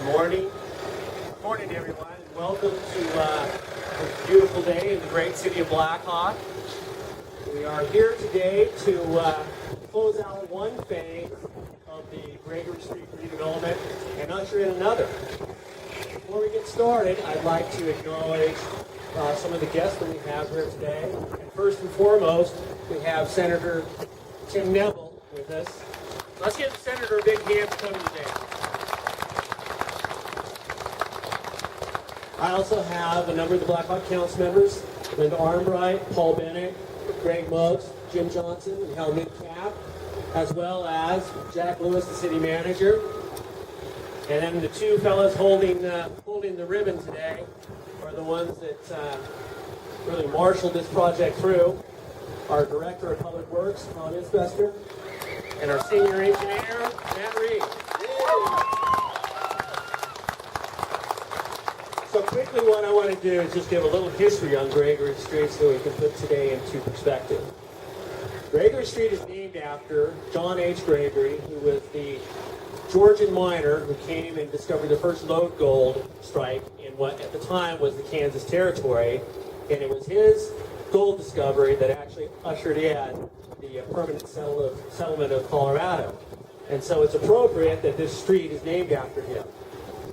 morning. Good morning, everyone. Welcome to this beautiful day in the great city of Blackhawk. We are here today to close out one phase of the Gregory Street redevelopment and usher in another. Before we get started, I'd like to acknowledge some of the guests that we have here today. And first and foremost, we have Senator Tim Neville with us. Let's give the Senator a big hand for coming today. I also have a number of the Blackhawk Council members, Linda Armbright, Paul Bennett, Greg Muggs, Jim Johnson, and Hal Midcap, as well as Jack Lewis, the city manager. And then the two fellows holding the ribbon today are the ones that really marshaled this project through. Our Director of Public Works, Tom Isbester, and our Senior Engineer, Matt Reed. So quickly, what I want to do is just give a little history on Gregory Street so we can put today into perspective. Gregory Street is named after John H. Gregory, who was the Georgian miner who came and discovered the first lode gold strike in what at the time was the Kansas Territory. And it was his gold discovery that actually ushered in the permanent settlement of Colorado. And so it's appropriate that this street is named after him.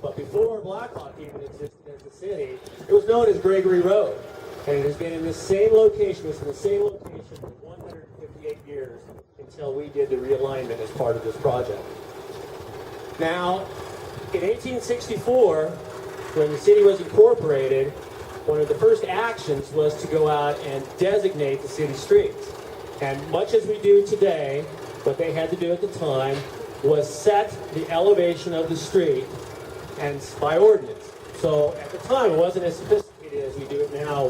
But before Blackhawk even existed as a city, it was known as Gregory Road. And it has been in the same location, for 158 years until we did the realignment as part of this project. Now, in 1864, when the city was incorporated, one of the first actions was to go out and designate the city streets. And much as we do today, what they had to do at the time was set the elevation of the street and by ordinance. So at the time, it wasn't as sophisticated as we do it now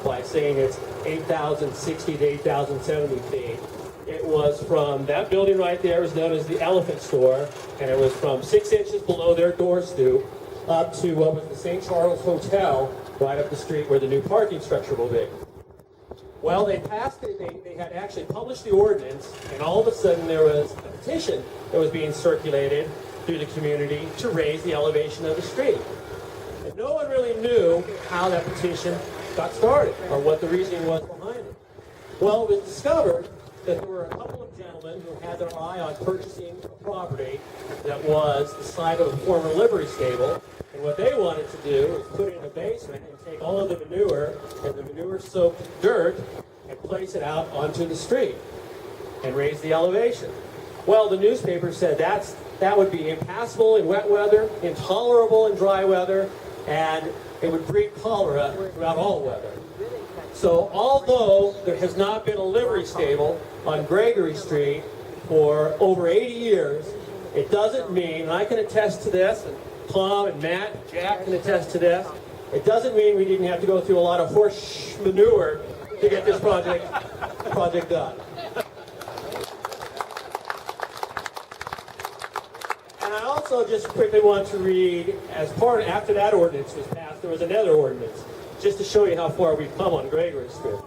by saying it's 8,060 to 8,070 feet. It was from that building right there was known as the Elephant Store, and it was from 6 inches below their door stoop up to what was the St. Charles Hotel right up the street where the new parking structure will be. Well, they passed it, they had actually published the ordinance, and all of a sudden there was a petition that was being circulated through the community to raise the elevation of the street. And no one really knew how that petition got started or what the reasoning was behind it. Well, it was discovered that there were a couple of gentlemen who had their eye on purchasing a property that was the site of a former livery stable. And what they wanted to do was put it in a basement and take all of the manure and the manure-soaked dirt and place it out onto the street and raise the elevation. Well, the newspaper said that would be impassable in wet weather, intolerable in dry weather, and it would breed cholera throughout all weather. So although there has not been a livery stable on Gregory Street for over 80 years, it doesn't mean, and I can attest to this, and Tom and Matt and Jack can attest to this, it doesn't mean we didn't have to go through a lot of horse manure to get this project done. And I also just quickly want to read, after that ordinance was passed, there was another ordinance, just to show you how far we've come on Gregory Street.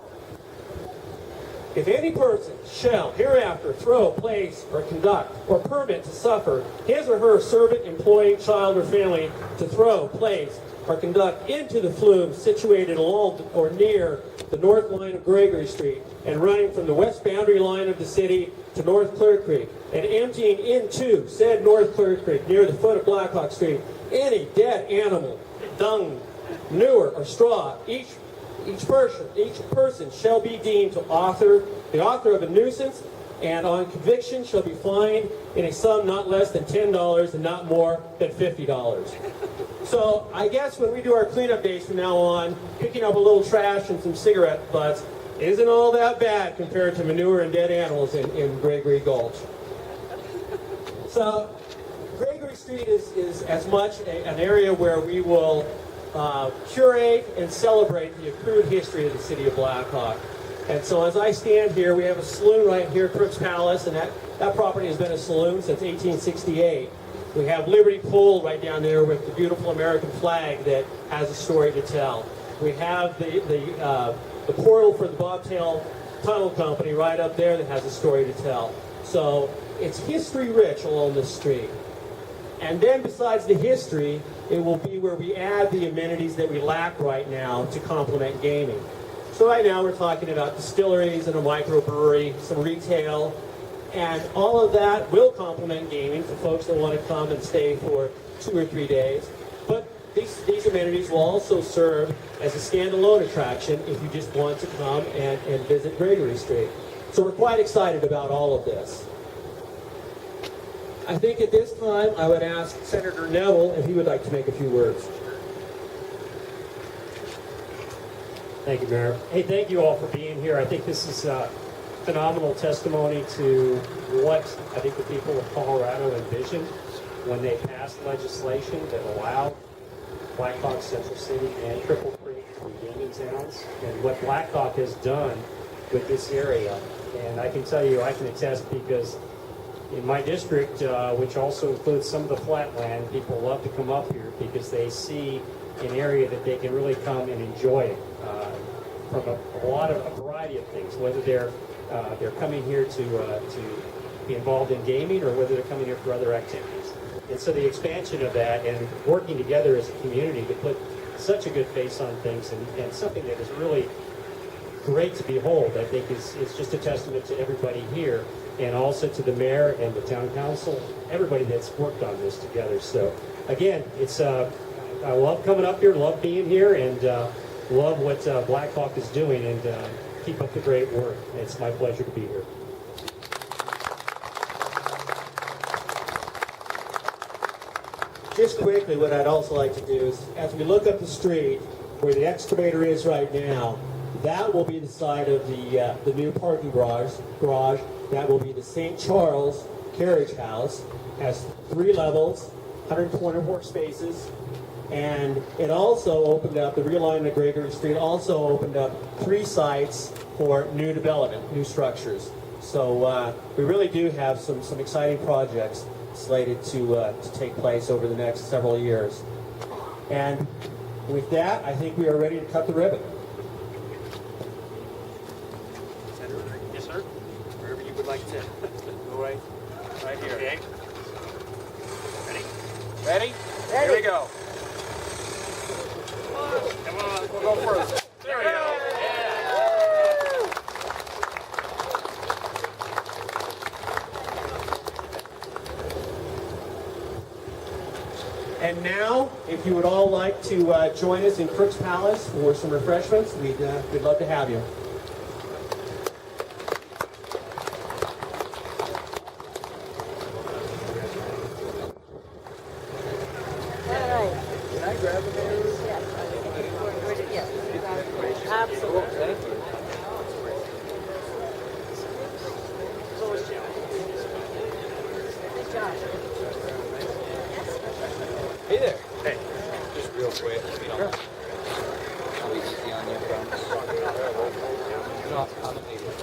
If any person shall hereafter throw, place, or conduct, or permit to suffer his or her servant, employee, child, or family to throw, place, or conduct into the flume situated along or near the north line of Gregory Street and running from the west boundary line of the city to North Clear Creek and emptying into said North Clear Creek near the foot of Blackhawk Street any dead animal, dung, manure, or straw, each person shall be deemed the author of a nuisance, and on conviction shall be fined in a sum not less than $10 and not more than $50. So I guess when we do our cleanup days from now on, picking up a little trash and some cigarette butts isn't all that bad compared to manure and dead animals in Gregory Gulch. So Gregory Street is as much an area where we will curate and celebrate the accrued history of the city of Blackhawk. And so as I stand here, we have a saloon right here, Crooks Palace, and that property has been a saloon since 1868. We have Liberty Pole right down there with the beautiful American flag that has a story to tell. We have the portal for the Bobtail Tunnel Company right up there that has a story to tell. So it's history rich along this street. And then besides the history, it will be where we add the amenities that we lack right now to complement gaming. So right now we're talking about distilleries and a microbrewery, some retail, and all of that will complement gaming for folks that want to come and stay for 2 or 3 days. But these amenities will also serve as a standalone attraction if you just want to come and visit Gregory Street. So we're quite excited about all of this. I think at this time I would ask Senator Neville if he would like to make a few words. Thank you, Mayor. Hey, thank you all for being here. I think this is a phenomenal testimony to what I think the people of Colorado envisioned when they passed legislation that allowed Blackhawk, Central City, and Triple Creek to be gaming towns, and what Blackhawk has done with this area. And I can tell you, I can attest, because in my district, which also includes some of the flatland, people love to come up here because they see an area that they can really come and enjoy from a variety of things, whether they're coming here to be involved in gaming or whether they're coming here for other activities. And so the expansion of that and working together as a community to put such a good face on things and something that is really great to behold, I think is just a testament to everybody here, and also to the mayor and the town council, everybody that's worked on this together. So again, it's I love coming up here, love being here, and love what Blackhawk is doing, and keep up the great work. It's my pleasure to be here. Just quickly, what I'd also like to do is, as we look up the street where the excavator is right now, that will be the side of the new parking garage. That will be the St. Charles Carriage House. Has 3 levels, 124 spaces, and it also opened up, the realignment of Gregory Street also opened up 3 sites for new development, new structures. So we really do have some exciting projects slated to take place over the next several years. And with that, I think we are ready to cut the ribbon. Yes, sir. Wherever you would like to go, right here. Okay. Ready? Ready? Here we go. Come on, we'll go first. There we go. And now, if you would all like to join us in Crook's Palace for some refreshments, we'd love to have you. Can I grab a minute? Yes, absolutely. Thank you. Good job. Hey there. Hey. Just real quick. Sure. Are we easy on your thumbs? No, I'm a leader.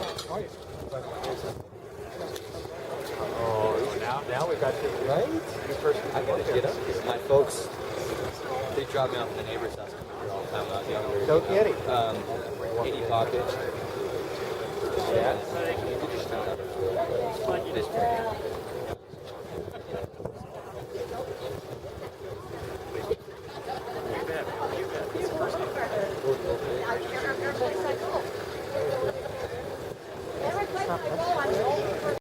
Oh, now we got you. Right? I gotta get up here. My folks, they drop me off at the neighbor's house all the time when I was younger. Go get it. 80 pockets. Yeah. You just found out. This